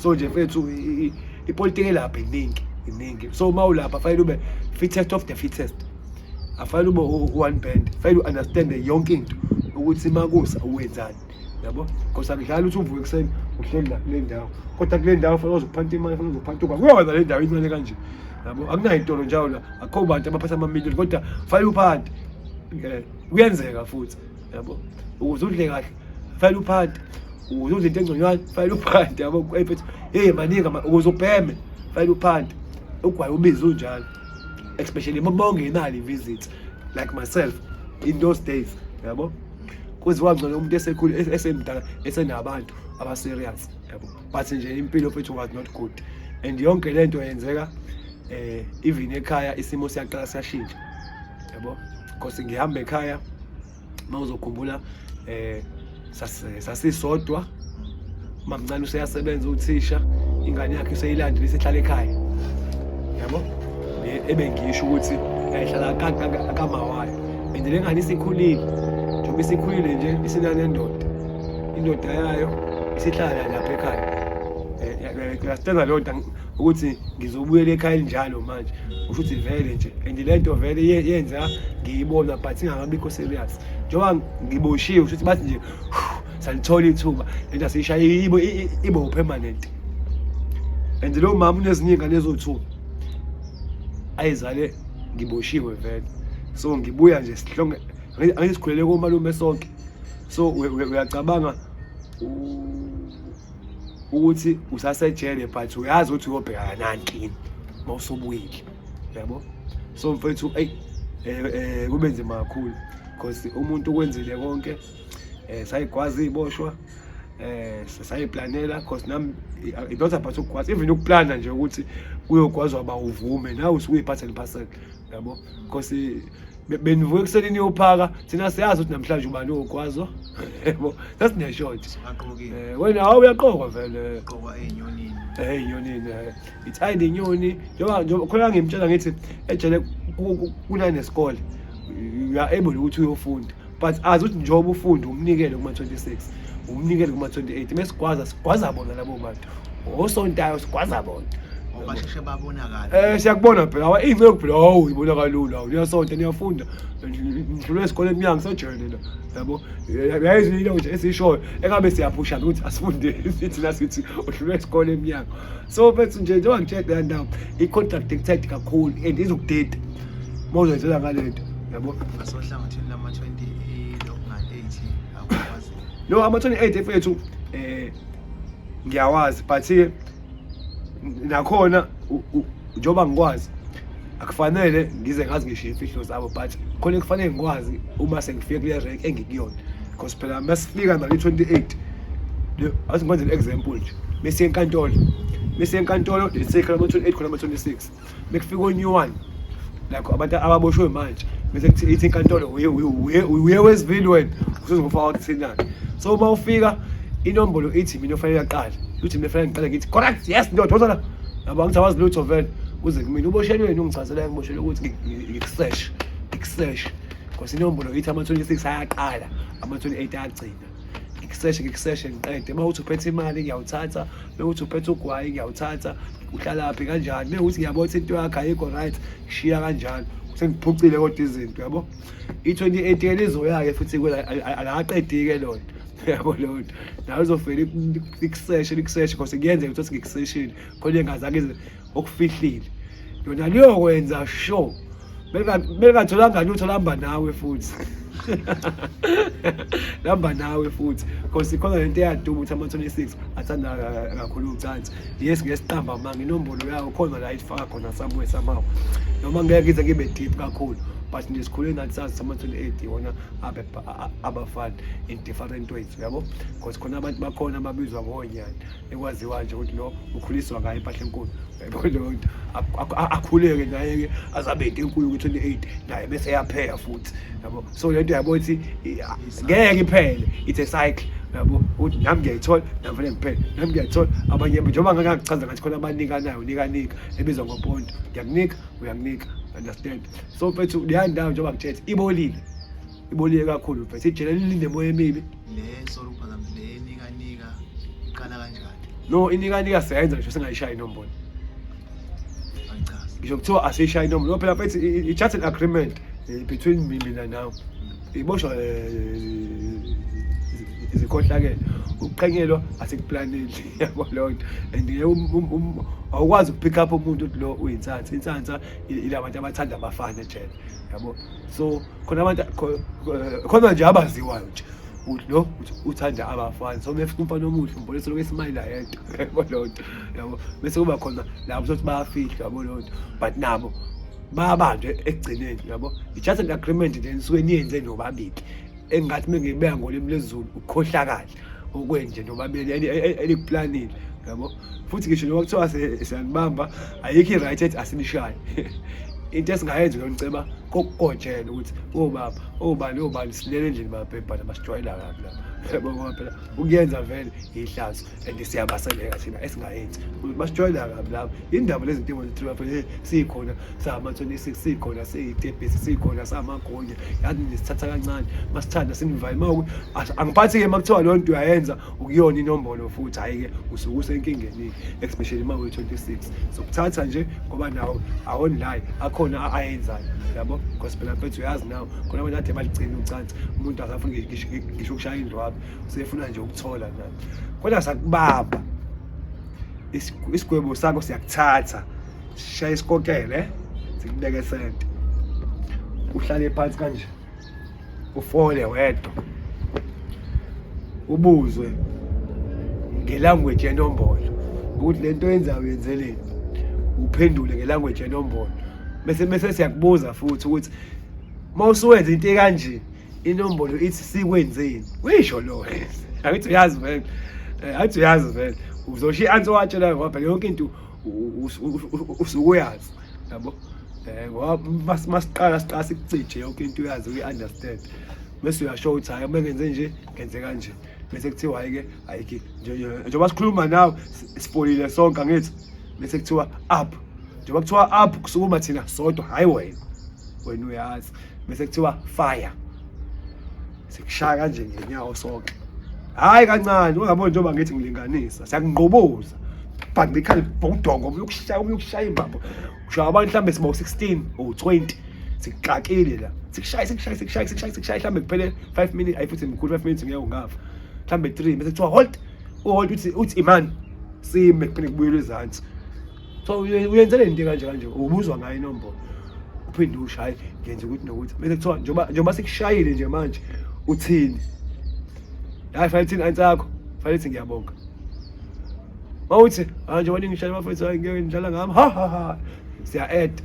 So nje mfethu ipolitiki lapha iningi so mawulapha fanele ube fittest of the fittest afanele ube one band fanele understand yonke into ukuthi makusa uwenzani yabo because akudlala ukuthi uvuke ekseni uhleli la kule ndawo kodwa kule ndawo fanele uzophanta imali fanele uzophanta kuyona le ndawo incane kanje yabo akunayo intolo njalo la akho bantu abaphatha ama-million kodwa fanele uphante kuyenzeka futhi yabo ukuze udle kahle fanele uphante ukuze udle into engconywana fanele uphante yabo mfethu maningi ukuze ubheme fanele uphante ugwaye ubize unjalo especially bonke imali visit like myself in those days yabo kuziwa ngcono umuntu esekhulu esemdala esenabantu aba serious yabo but nje impilo mfethu was not good and yonke lento yenzeka even ekhaya isimo siyaqala siyashintsha yabo because ngihamba ekhaya mawuzokhumbula sasisodwa mamncane useyasebenza uthisha ingane yakhe seyilandile isihlala ekhaya yabo ebengisho ukuthi ayihlala kamawayo and le ngane isikhulile njengoba isikhulile nje isinane indoda yayo isihlala lapha ekhaya ngiyastanda lo nto ukuthi ngizobuyela ekhaya njalo manje usho ukuthi vele nje and le nto vele yenza ngiyibona but ingakabikho serious njengoba ngiboshiwe ukuthi bathi nje salithola ithuba lento asishaya ibo permanent and lo mama unezinye ingane ezothuba ayizale ngiboshiwe vele so ngibuya nje sihlonge angisikhulele komalume sonke so uyacabanga ukuthi usasejele but uyazi ukuthi uyobhekana nankinini mawusubuyile yabo so mfethu kube nzima kakhulu because umuntu ukwenzile konke sayikwazi iboshwa sayiplanela because nami it not about ukwazi even ukuplana nje ukuthi uyokwazi aba uvume nawe usuyiphatha le-parcel yabo because benivuke ekuseni uyophaka thina siyazi ukuthi namhlanje ubani okwazo yebo sasineshort wena uyaqokwa vele qoba enyonini enyonini it's hide inyoni njengoba khona ngimtshela ngithi ejele kunanesikole you are able ukuthi uyofunda but azi ukuthi njengoba ufunda umnikele kuma-26 umnikele kuma-28 mesigwaza bona labo bantu osontayo sigwaza bona basheshe babonakala siyakubona phela even phela uyibona kalula uyasonta niyafunda ngidlule esikole eminyango sejourney yabo yayizile nje esishoyo engabe siyaphusha ukuthi asifunde thina sithi udlule esikole eminyango so bethu nje njengoba ngitshela la ndawo i-contract dictate kakhulu and izokudate mawuzenzela ngalento yabo asohlangathini lama-28 lokungale-8 akwazi no ama-28 efethu ngiyawazi but nakhona njengoba ngikwazi akufanele ngize ngazi ngisho imfihlo zabo but khona kufanele ngikwazi uma sengifike kule rank engikuyona because phela masifika na le-28 asingenze i-example nje bese enkantolo le-cycle ama-28 khona ama-26 bekufika o-new one like abantu ababoshwe manje bese kuthi ithi inkantolo uye Westville wena usuzofaka kuthinani so uma ufika inombolo ithi mina ofanele aqala uthi mina fanele ngiqale ngithi correct yes ndoda wozana yabo angisawazi lutho vele kuze kumina uboshelweni ungichazela ngiboshelwe ukuthi ngikusesh because inombolo ithi ama-26 ayaqala ama-28 ayagcina ngikusesh ngiqede mawuthi uphethe imali ngiyawuthatha mewuthi uphethe ugwayi ngiyawuthatha uhlalaphi kanjani mewuthi ngiyabona ukuthi into yakho ayikho right ngishiya kanjalo sengiphucile kodwa izinto yabo i-28 lizoya-ke futhi alaqedi-ke lona yabo lona nawe uzofela ikuseshe because kuyenzeka ukuthi ngikuseshini khona engazange okufihlile yona liyokwenza sure belingatholanga lutho lihamba nawe futhi lihamba nawe futhi because khona lento eyaduma ukuthi ama-26 athanda kakhulu ucansi yes ngesiqamba manga inombolo yawo khona la ifaka khona somewhere somehow noma ngeke ngize ngibe deep kakhulu but nje sikhule nathi sazi ama-28 yona abafana in different ways yabo because khona abantu bakhona ababizwa ngonyani ekwaziwa nje ukuthi lo ukhuliswa ngayo impahla enkulu yabo lo nto akhuleke naye-ke azabe into enkulu kwi-28 naye bese yapheya futhi yabo so le nto yabo ithi ngeke iphele it's a cycle yabo uthi nami ngiyayithola nami fanele ngiphele nami ngiyayithola abanye njengoba ngakachaza ngathi khona abanikanayo unika ebizwa ngoponto ngiyakunika uyanginika understand so mfethu leya ndawo njengoba ngithethe ibolile kakhulu mfethu ijele linemoya emibi le solupha le nika iqala kanjani no inika siyayenza ngisho singayishaya inombolo. Angichazi. Ngisho kuthiwa asishaya inombolo phela mfethu it's just an agreement between mina nawe. Iboshwa izikhohlakele ukuqhenyelwa asikuplaneli yabo lonto and awukwazi ukupick up umuntu lo uyinsansa insansa ilabantu abathanda abafana ejele yabo so khona abantu khona nje abaziwayo nje lo uthanda abafana so mefika umfana omuhle umbonisa lokho esimile yedwa yabo lonto yabo bese kuba khona labo sokuthi bayafihla yabo lonto but nabo bayabanjwe ekugcineni yabo it's just an agreement then suke niyenze nobabili engathi mengibeka ngolimi lezulu ukukhohlakala okwenje nobabili elikuplanile yabo futhi ngisho noma kuthiwa siyanibamba ayikho right ethi asinishaye into esingayenza ngiceba kokukojela ukuthi obani silele endlini babhebhana basijwayela kabi lapha yabo ngoba phela ukuyenza vele ihlazo and siyabaseleka thina esingayenzi basijwayela kabi lapha indaba lezi zinto ezithi phela sikhona sama-26 sikhona siyitebhisi sikhona samagonya yazi nisithatha kancane masithanda sinivale mawukuthi angiphathi-ke makuthiwa leyo nto uyayenza ukuyona inombolo futhi hhayi-ke usuke usenkingeni especially uma uyi-26 sokuthatha nje ngoba nawo awonlayi akhona ayenzayo yabo because phela mfethu uyazi nawo khona abantu ade baligcina ucansi umuntu akafuni ngisho ukushaya indlwabi usefuna nje ukuthola nayo kodwa sakubamba isigwebo sakho siyakuthatha sishaya isikokele sikubeke sente uhlale phansi kanje ufole wedwa ubuzwe ngelanguage yenombolo ukuthi lento yenzayo yenzeleni uphendule ngelanguage yenombolo bese siyakubuza futhi ukuthi mawusuwenza into ekanje inombolo ithi sikwenzeni uyisho lo akithi uyazi vele athi uyazi vele uzoshiya i-answer watshela ngoba phela yonke into usukuyazi yabo ngoba masiqala sikucije yonke into uyazi uyi-understand bese uyasho ukuthi hayi bengenze nje ngenze kanje bese kuthiwa hayi-ke ayikho njengoba sikhuluma nawe sifolile sonke angithi bese kuthiwa up njengoba kuthiwa up kusukuma thina sodwa hayi wena uyazi bese kuthiwa fire sikushaya kanje ngenyawo sonke hayi kancane ungaboni njengoba ngithi ngilinganisa siyakunqoboza but ikhali bhudongo ukuyokushaya imbambo ushaya abantu mhlambe siba u16 or 20 sikuxakile la sikushaye mhlambe kuphele 5 minutes ayifuthi mkhulu 5 minutes ngeke ungafa mhlambe 3 bese kuthiwa hold uthi imani sime kuphinde kubuyele izansi so uyenzele into kanje ubuzwa ngayo inombolo uphinde ushaye ngenze ukuthi nokuthi bese kuthiwa njengoba sikushayile nje manje uthini hayi fanele thini answer yakho fanelethi ngiyabonga mawuthi nje wena ngishaya abafethu hayi ngeke njala ngami ha siya add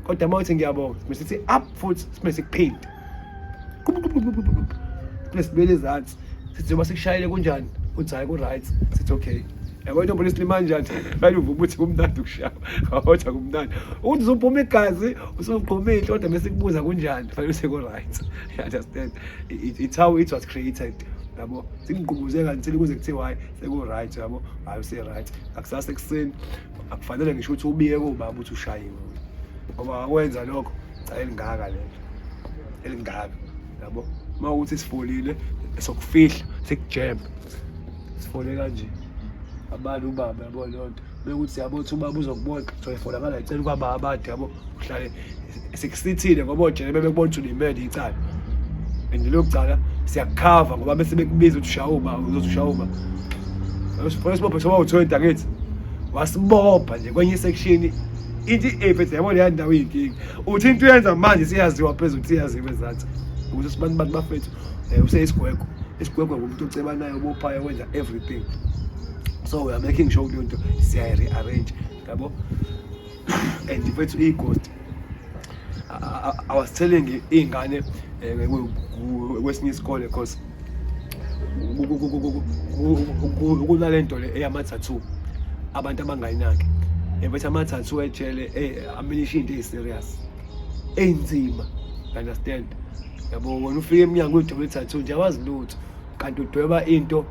kodwa mawuthi ngiyabonga bese sithi up futhi bese sikuphinde bese sibele izansi sithi njengoba sikushayile kunjani uthi hayi ku right sithi okay yabo into police limanje nje bani uvukuthi kumnandi ukushaya awotha kumnandi uthi uzophuma igazi usuphumile kodwa bese kubuza kunjani fanele useko right you understand it's how it was created yabo singqubuzeka kanti ukuze kuthiwa hayi seku right yabo hayi use right akusasa ekuseni akufanele ngisho ukuthi ubiye kubaba ukuthi ushayiwe ngoba akwenza lokho cha elingaka lento elingaka yabo mawukuthi sifolile sokufihla sekujembe sifole kanje abantu ubaba yabo lonto bekuthi yabo uthi ubaba uzokubona soyifola ngala icela kwaba abade yabo uhlale sekusithile ngoba ojele bebekubona ukuthi ulimele icala and lokucala siyakhava ngoba bese bekubiza ukuthi ushawuba uzoshawuba usipho soba u20 akithi wasibopha nje kwenye section ithi ephethe yabo le ndawo inkingi uthi into yenza manje siyaziwa phezulu siyaziwe ezathi ukuthi sibantu bafethu isigwegwe umuntu oceba nayo bophaya wenza everything so we are making sure leyo nto siya rearrange yabo and mfethu ighost I was telling ingane kwesinye isikole because kunalento le eyama-tattoo abantu abangayinaki ebethu ama-tattoo ejele amenisha into eyi-serious eyinzima understand yabo wena ufike emnyango udweba i-tattoo nje awazi lutho kanti udweba into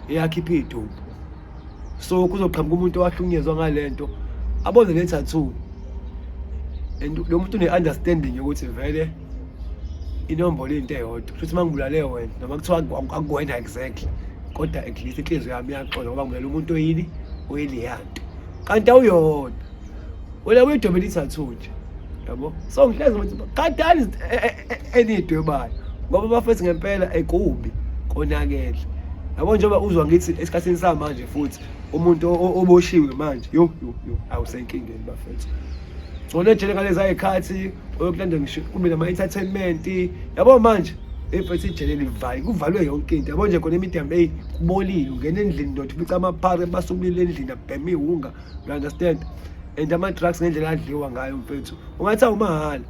eyakhipha idumbu so kuzoqhamuka umuntu owahlunyezwa ngalento abone le-tattoo and lo muntu une-understanding yokuthi vele inombolo into eyodwa futhi uma ngibulale wena noma kuthiwa akuwena exactly kodwa at least inhliziyo yami iyaqonda ngoba ngimele umuntu oyini oyiliyanto kanti awuyona wena uyidobela i-tattoo nje yabo. So ngihlezi ukuthi kadali enidwebayo ngoba bafethu ngempela ekubi konakele yabo. Njengoba uzwa ngithi esikhathini samanje futhi umuntu oboshiwe manje yo awusenkingeni bafethu. Ngone ejele ngalezi ayikhathi oyokulanda ngisho kube nama-entertainment yabo. Manje efethu ijele livali kuvalwe yonke into yabo. Nje khona imidambe kubolile ungena endlini ndothi ufica amaphare basubulile endlini abhema ihunga, you understand, and ama-drugs ngendlela adliwa ngayo mfethu ungathi awumahhala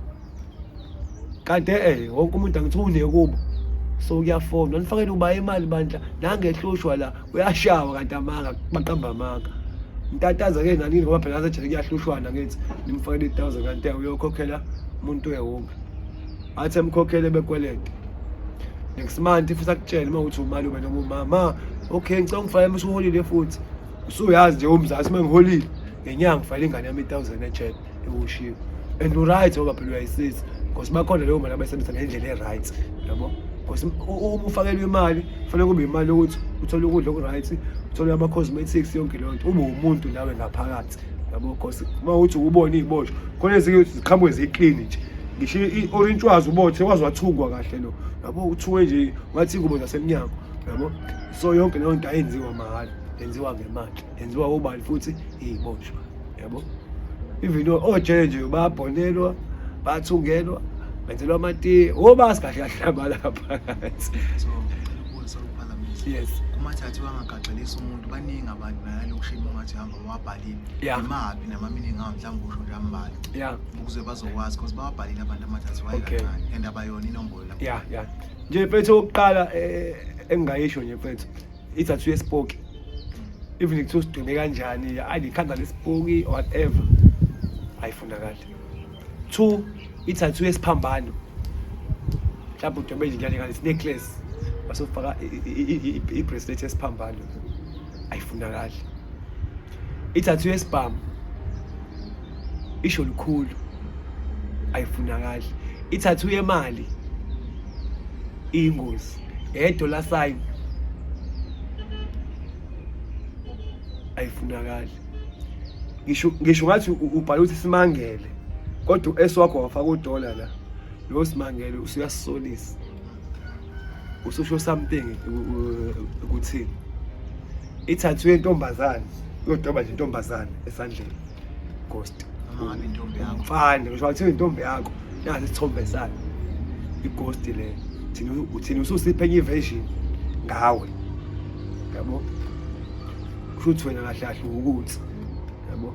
kanti wonke umuntu angithi unekubo. So kuyafona nifakele uba imali bandla nangehlushwa la uyashawa kanti amanga baqamba amanga mtataza-ke nanini ngoba phela asejele kuyahlushwana ngithi nimfakele 1,000 kanti uyokhokhela umuntu wehunga athi emkhokhele bekwelete next month futhi akutshele uma uthi umali ube noma umama okay ngicela ungifakele usuholile futhi usuyazi nje umzasi uma ngiholile ngenyanga ngifakele ingane yami 1,000 ejele ewushiwe and right ngoba phela uyayisiza because bakhona leyo mali abayisebenzisa ngendlela e-right yabo. Because uma ufakelwe imali kufanele kube imali yokuthi uthole ukudla oku-right, uthole ama-cosmetics yonke leyo nto ube umuntu nawe ngaphakathi yabo. Because uma uthi ubone iy'boshwa khona ezinye ziqhamuke ziklini nje ngisho i-orintshwazi ubothe wazi wathungwa kahle lo yabo. Uthuke nje ngathi ingubo zasemnyango yabo. So yonke leyo nto ayenziwa mahhala, yenziwa ngemali, yenziwa obani futhi iy'boshwa yabo. Even ojele nje bayabhonelwa bathungelwa benzelwa amatiye obasi kahle kahle abalapha phakathi. So ngicela ukuphazamisa. Yes. Kuma-tattoo angagaxelisa umuntu baningi abantu bayalokushini ungathi hamba wabhalile imaphi nama-meaning awo mhlawumbe usho nje ambala ukuze bazokwazi because bawabhalile abantu ama-tattoo ayekancane and abayona inombolo lapho. Nje mfethu okokuqala engingayisho nje mfethu i-tattoo yesipoki even kuthiwa usidwebe kanjani alikhanda lesipoki whatever ayifunakali. 2 i-tattoo yesiphambano mhlawumbe udwebe nje njani ngale necklace basofaka i-bracelet yesiphambano ayifunakali. I-tattoo yesibhamu isho lukhulu ayifunakali. I-tattoo yemali iyingozi, $1 sign ayifunakali. Ngisho ngathi ubhala ukuthi simangele kodwa u-S wakho wafaka $1 la lo simangele usuyasisolisa ususho something ukuthi i-tattoo yentombazane uyodoba nje intombazane esandleni ghost noma ngabe intombi yakho mfana ngisho ukuthi intombi yakho nasi isithombe sakhe i-ghost le thina ususiphe enye version ngawe yabo. Kushuthi wena kahle kahle ukuthi yabo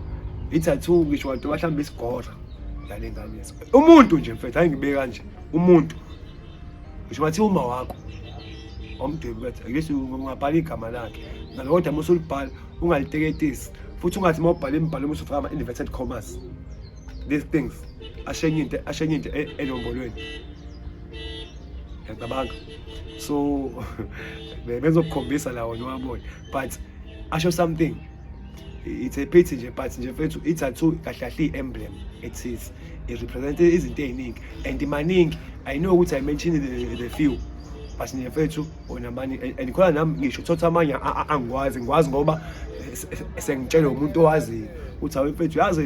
i-tattoo ngisho abantu bahlamba isigora yale ngane yeso umuntu nje mfethu ayingibeke kanje umuntu ngisho bathi uma wakho omdwebi bathi akuyesi ungabhala igama lakhe nalodwa uma usulibhala ungaliteketisi futhi ungathi uma ubhala imibhalo uma usufaka ama-inverted commas these things ashenye into enombolweni yacabanga. So bezokukhombisa lawo nowabona but asho something. It's a pity nje but nje mfethu i-tattoo kahle kahle i-emblem ethize i-represent izinto ey'ningi and maningi. I know ukuthi I mentioned the few but nje mfethu onamani and khona nami ngisho thotha amanye angikwazi ngoba sengitshela umuntu owaziyo ukuthi awu mfethu yazi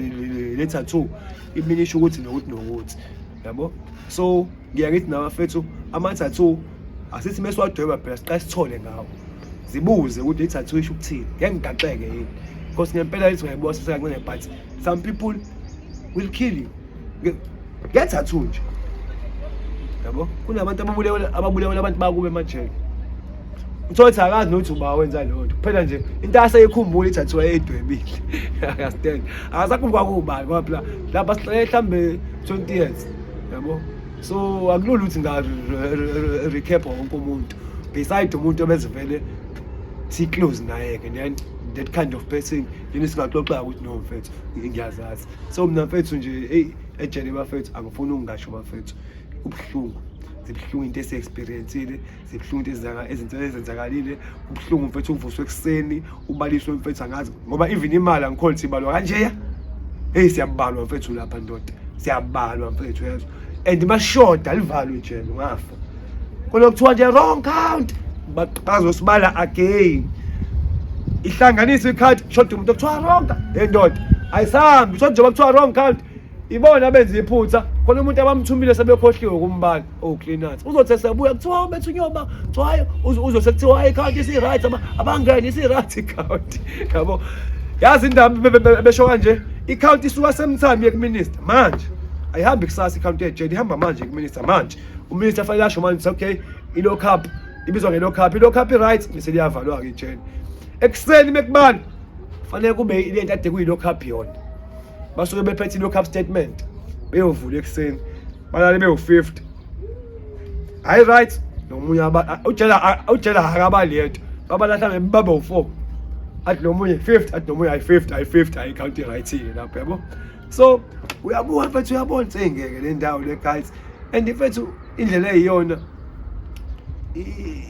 le tattoo iminisho ukuthi nokuthi yabo. So ngiyakithi nawe mfethu ama-tattoo asithi mesiwadweba phela siqale sithole ngawo zibuze ukuthi i-tattoo isho ukuthini ngeke ngigaxeke yini because ngempela lithi ngiyayibona sesekancane but some people will kill you nge-tattoo nje yabo. Kunabantu ababulewe abantu bakube emajele uthothi akazi nokuthi uba wenza leyo nto kuphela nje into aseyikhumbula i-tattoo ayedwebile understand akasakhumbula kubani ngoba phela lapha sihlale mhlambe 20 years yabo. So akulula ukuthi nga-recap wonke umuntu beside umuntu obezivele si-close naye-ke then that kind of person yini singaxoxa ukuthi no mfethu ngiyazazi. So mina mfethu nje ejele bafethu angifuni ukungasho bafethu ubuhlungu zibuhlungu into esi-experience-ile zibuhlungu izinto ezenzakalile ubuhlungu mfethu uvuswe ekuseni ubaliswe mfethu angazi ngoba even imali angikhona ukuthi ibalwa kanjeya siyabalwa mfethu lapha ndoda siyabalwa mfethu yezo and mashoda alivalwe ijele ungafa khona kuthiwa nje wrong count bazosibala again. Ihlanganisa ikhadi shoda umuntu okuthiwa wrong endoda ayisambi shoda njengoba kuthiwa wrong count ibona abenza iphutha khona umuntu abamthumile sebekhohliwe kumbala cleaners uzothi sebuya kuthiwa bethu unyoba kuthiwa uzothi kuthiwa ikhadi isi right abangani isi right count yabo yazi indaba besho kanje ikhawunti isuka semthami yekuminister manje ayihambi kusasa ikhawunti ejele ihamba manje kuminister manje uminister fanele asho manje okay ilockup ibizwa ngelockup right bese liyavalwa ke ejele ekseni mekubani fanele kube lento ade kuyilockup yona basuke bephethe ilockup statement beyovula ekseni balale bewu50 hayi right nomunye utshela akabaliyethu babalahla baba u4 athi nomunye 50 athi nomunye ayi50 ayikhawunti right lapho yabo so uyabuka mfethu uyabona sengeke le ndawo le guys and mfethu indlela eyiyona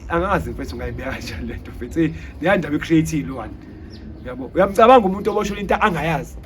angazi mfethu ngayibeka kanjani lento mfethu niyandaba ecreative one yabo uyamcabanga umuntu obosho into angayazi